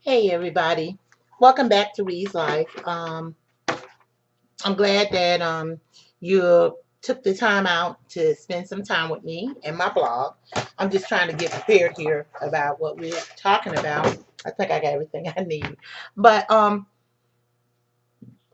Hey everybody, welcome back to Ree's Life. I'm glad that you took the time out to spend some time with me and my blog. I'm just trying to get prepared here about what we're talking about. I think I got everything I need. But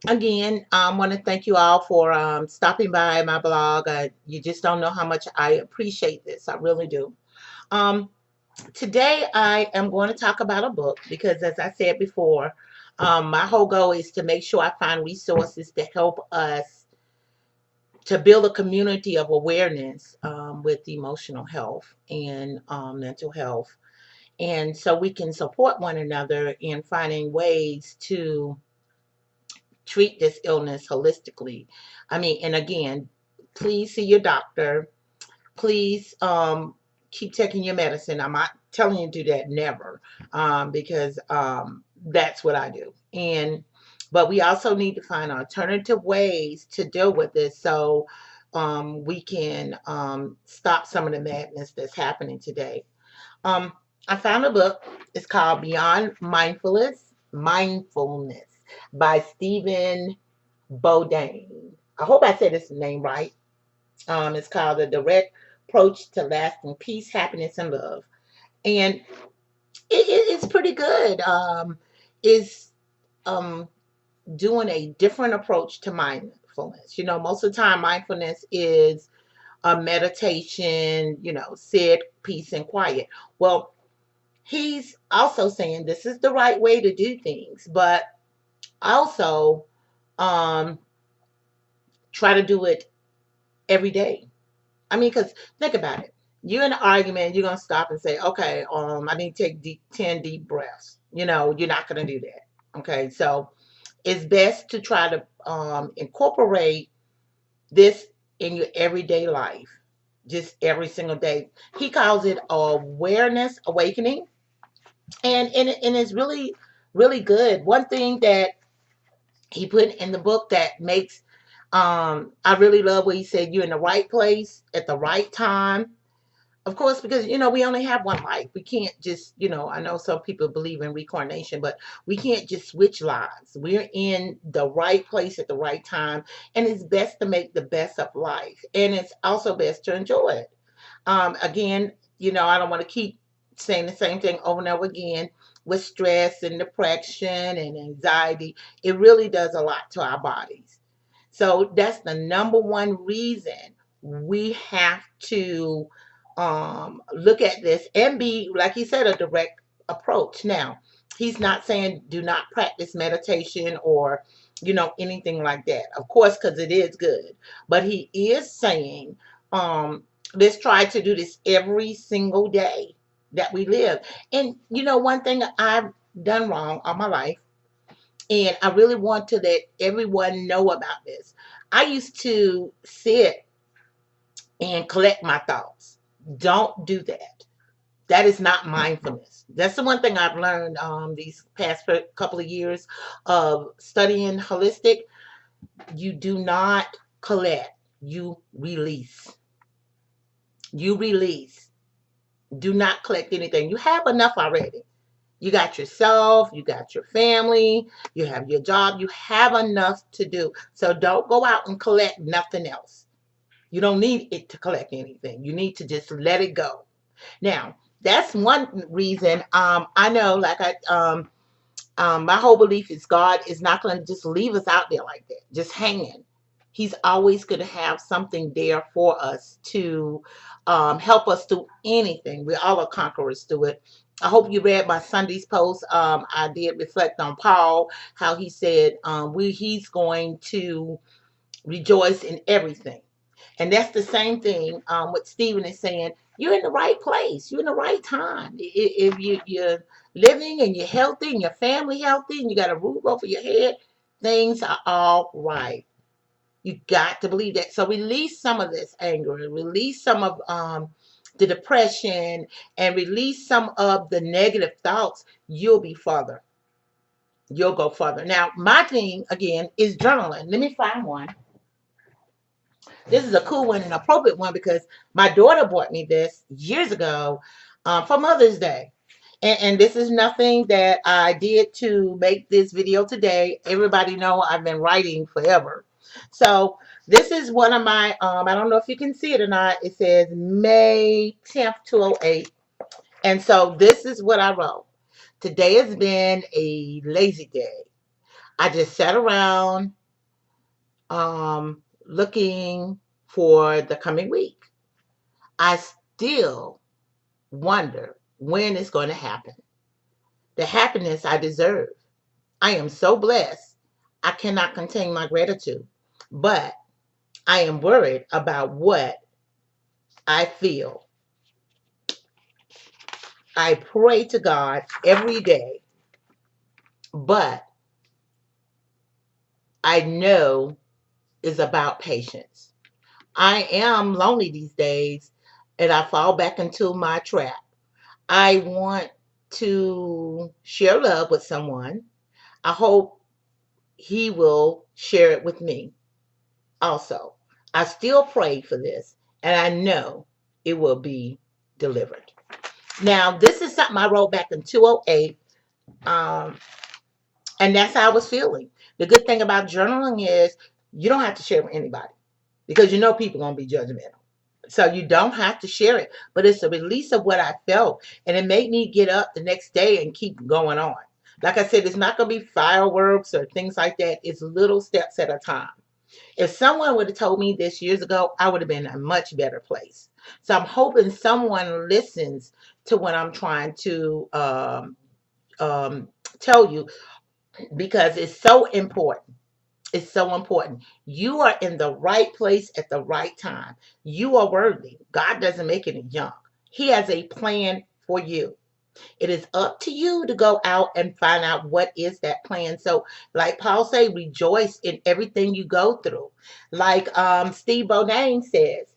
again, I want to thank you all for stopping by my blog. You just don't know how much I appreciate this. I really do. Um, Today I am going to talk about a book because, as I said before, my whole goal is to make sure I find resources to help us to build a community of awareness with emotional health and mental health. And so we can support one another in finding ways to treat this illness holistically. I mean, and again, please see your doctor. Please keep taking your medicine. I'm not telling you to do that, never, because that's what I do. But we also need to find alternative ways to deal with this so we can stop some of the madness that's happening today. Um, I found a book. It's called Beyond Mindfulness by Stephan Bodian. I hope I said his name right. It's called The Direct Approach to Lasting Peace, Happiness, and Love. And it's pretty good. It's um, doing a different approach to mindfulness. You know, most of the time, mindfulness is a meditation, sit, peace, and quiet. Well, he's also saying this is the right way to do things, but also um, try to do it every day. I mean, because think about it. You're in an argument, you're going to stop and say, okay, I need to take 10 deep breaths. You're not going to do that. Okay. So it's best to try to incorporate this in your everyday life, just every single day. He calls it awareness awakening. And it's really, really good. One thing that he put in the book that makes, I really love what he said, you're in the right place at the right time. Of course, because we only have one life. We can't just, I know some people believe in reincarnation, but we can't just switch lives. We're in the right place at the right time, and it's best to make the best of life, and it's also best to enjoy it. Again, I don't want to keep saying the same thing over and over again. With stress and depression and anxiety, it really does a lot to our bodies. So that's the number one reason we have to look at this and be, like he said, a direct approach. Now, he's not saying do not practice meditation or, anything like that. Of course, because it is good. But he is saying, let's try to do this every single day that we live. And, one thing I've done wrong all my life, and I really want to let everyone know about this. I used to sit and collect my thoughts. Don't do that. That is not mindfulness. That's the one thing I've learned these past couple of years of studying holistic. You do not collect, you release. You release. Do not collect anything. You have enough already. You got yourself, you got your family, you have your job, you have enough to do. So don't go out and collect nothing else. You don't need it to collect anything. You need to just let it go. Now, that's one reason. I know, like my whole belief is God is not going to just leave us out there like that, just hanging. He's always going to have something there for us to help us through anything. We all are conquerors through it. I hope you read my Sunday's post. I did reflect on Paul, how he said he's going to rejoice in everything. And that's the same thing what Stephen is saying. You're in the right place. You're in the right time. If you're living and you're healthy and your family healthy and you got a roof over your head, things are all right. You got to believe that. So release some of this anger and release some of the depression and release some of the negative thoughts. You'll be further. You'll go further. Now, my thing again is journaling. Let me find one. This is a cool one and appropriate one because my daughter bought me this years ago for Mother's Day. And this is nothing that I did to make this video today. Everybody know I've been writing forever. So this is one of my, I don't know if you can see it or not. It says May 10th, 2008. And so this is what I wrote. Today has been a lazy day. I just sat around looking for the coming week. I still wonder when it's going to happen. The happiness I deserve. I am so blessed. I cannot contain my gratitude, but I am worried about what I feel. I pray to God every day, but I know it's about patience. I am lonely these days and I fall back into my trap. I want to share love with someone. I hope he will share it with me also. I still pray for this and I know it will be delivered. Now, this is something I wrote back in 2008, and that's how I was feeling. The good thing about journaling is you don't have to share with anybody because you know people are going to be judgmental. So you don't have to share it, but it's a release of what I felt, and it made me get up the next day and keep going on. Like I said, it's not going to be fireworks or things like that. It's little steps at a time. If someone would have told me this years ago, I would have been in a much better place. So I'm hoping someone listens to what I'm trying to um, tell you because it's so important. It's so important. You are in the right place at the right time. You are worthy. God doesn't make any junk. He has a plan for you. It is up to you to go out and find out what is that plan. So, like Paul say, rejoice in everything you go through. Like Steve Bodian says,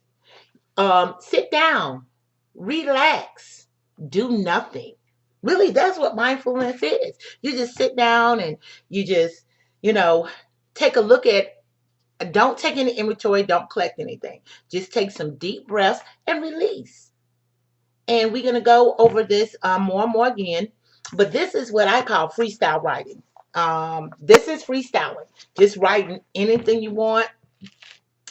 sit down, relax, do nothing. Really, that's what mindfulness is. You just sit down and you just, you know, take a look at. Don't take any inventory. Don't collect anything. Just take some deep breaths and release. And we're going to go over this more and more again. But this is what I call freestyle writing. This is freestyling. Just writing anything you want.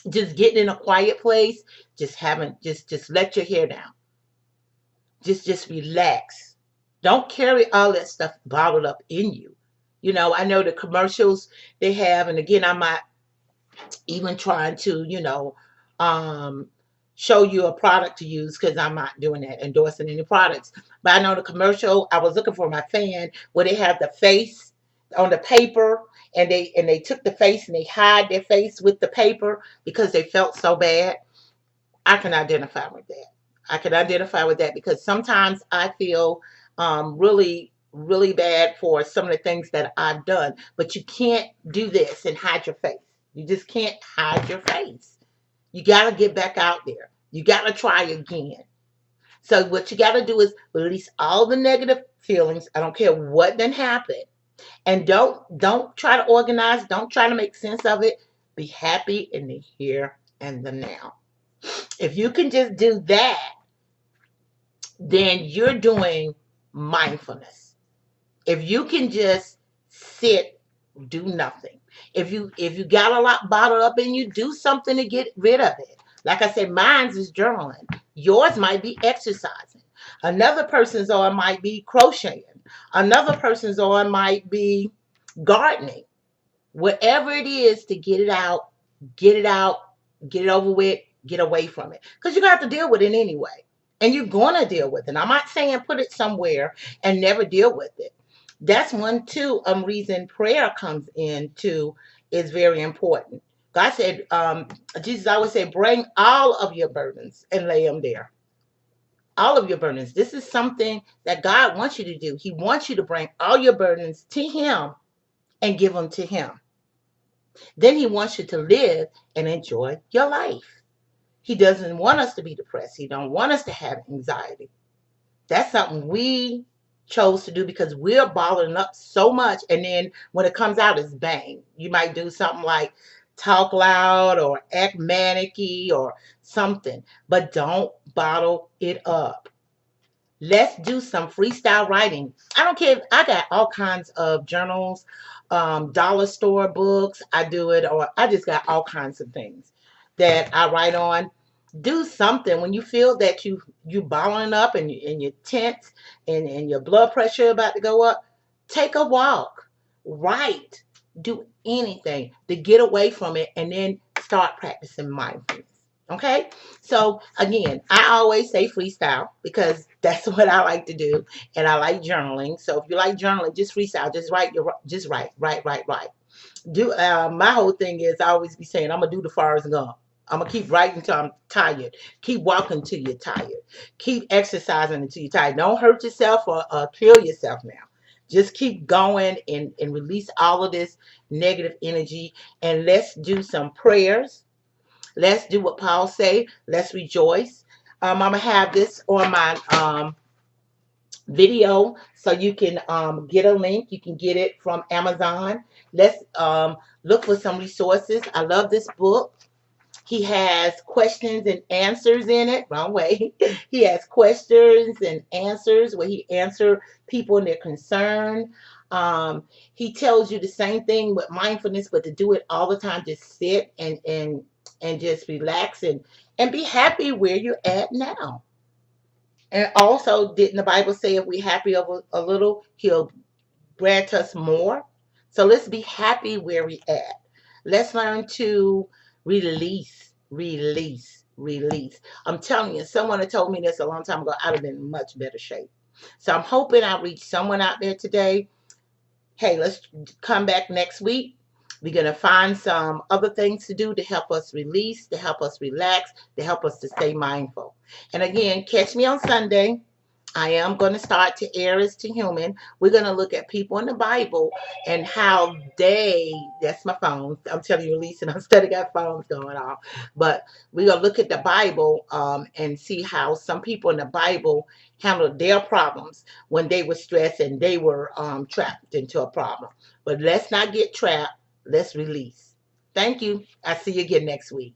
Just getting in a quiet place. Just having, just let your hair down. Just relax. Don't carry all that stuff bottled up in you. You know, I know the commercials they have, and again, I'm not even trying to, um, show you a product to use because I'm not doing that, endorsing any products. But I know the commercial, I was looking for my fan where they have the face on the paper and they took the face and they hide their face with the paper because they felt so bad. I can identify with that. I can identify with that because sometimes I feel really, really bad for some of the things that I've done. But you can't do this and hide your face. You just can't hide your face. You got to get back out there. You got to try again. So what you got to do is release all the negative feelings. I don't care what then happened. And don't try to organize. Don't try to make sense of it. Be happy in the here and the now. If you can just do that, then you're doing mindfulness. If you can just sit, do nothing. If you got a lot bottled up in you, do something to get rid of it. Like I said, mine's is journaling. Yours might be exercising. Another person's on might be crocheting. Another person's on might be gardening. Whatever it is to get it out, get it out, get it over with, get away from it. Because you're going to have to deal with it anyway. And you're going to deal with it. I'm not saying put it somewhere and never deal with it. That's one, too, reason prayer comes in, too, is very important. God said, Jesus always said, bring all of your burdens and lay them there. All of your burdens. This is something that God wants you to do. He wants you to bring all your burdens to Him and give them to Him. Then He wants you to live and enjoy your life. He doesn't want us to be depressed. He don't want us to have anxiety. That's something we chose to do because we're bottling up so much. And then when it comes out, it's bang. You might do something like talk loud or act manicky or something, but don't bottle it up. Let's do some freestyle writing. I don't care. I got all kinds of journals, dollar store books. I do it, or I just got all kinds of things that I write on. Do something when you feel that you balling up and you're tense and your blood pressure about to go up. Take a walk, write, do anything to get away from it, and then start practicing mindfulness. Okay, so again, I always say freestyle because that's what I like to do, and I like journaling. So if you like journaling, just freestyle, just write. Do my whole thing is I always be saying I'm gonna do the Forrest Gump. I'm gonna keep writing until I'm tired. Keep walking till you're tired. Keep exercising until you're tired. Don't hurt yourself or kill yourself now. Just keep going and release all of this negative energy. And let's do some prayers. Let's do what Paul say. Let's rejoice. I'm gonna have this on my video, so you can get a link. You can get it from Amazon. Let's look for some resources. I love this book. He has questions and answers in it. Wrong way. He has questions and answers where he answer people and their concern. He tells you the same thing with mindfulness, but to do it all the time, just sit and just relax and be happy where you're at now. And also, didn't the Bible say if we're happy over a little, he'll grant us more? So let's be happy where we at. Let's learn to release. I'm telling you, someone had told me this a long time ago. I'd have been in much better shape. So I'm hoping I reach someone out there today. Hey, let's come back next week. We're going to find some other things to do to help us release, to help us relax, to help us to stay mindful. And again, catch me on Sunday. I am going to start to err as to human. We're going to look at people in the Bible and how that's my phone. I'm telling you, Lisa, I'm still got phones going off. But we're going to look at the Bible and see how some people in the Bible handled their problems when they were stressed and they were trapped into a problem. But let's not get trapped. Let's release. Thank you. I'll see you again next week.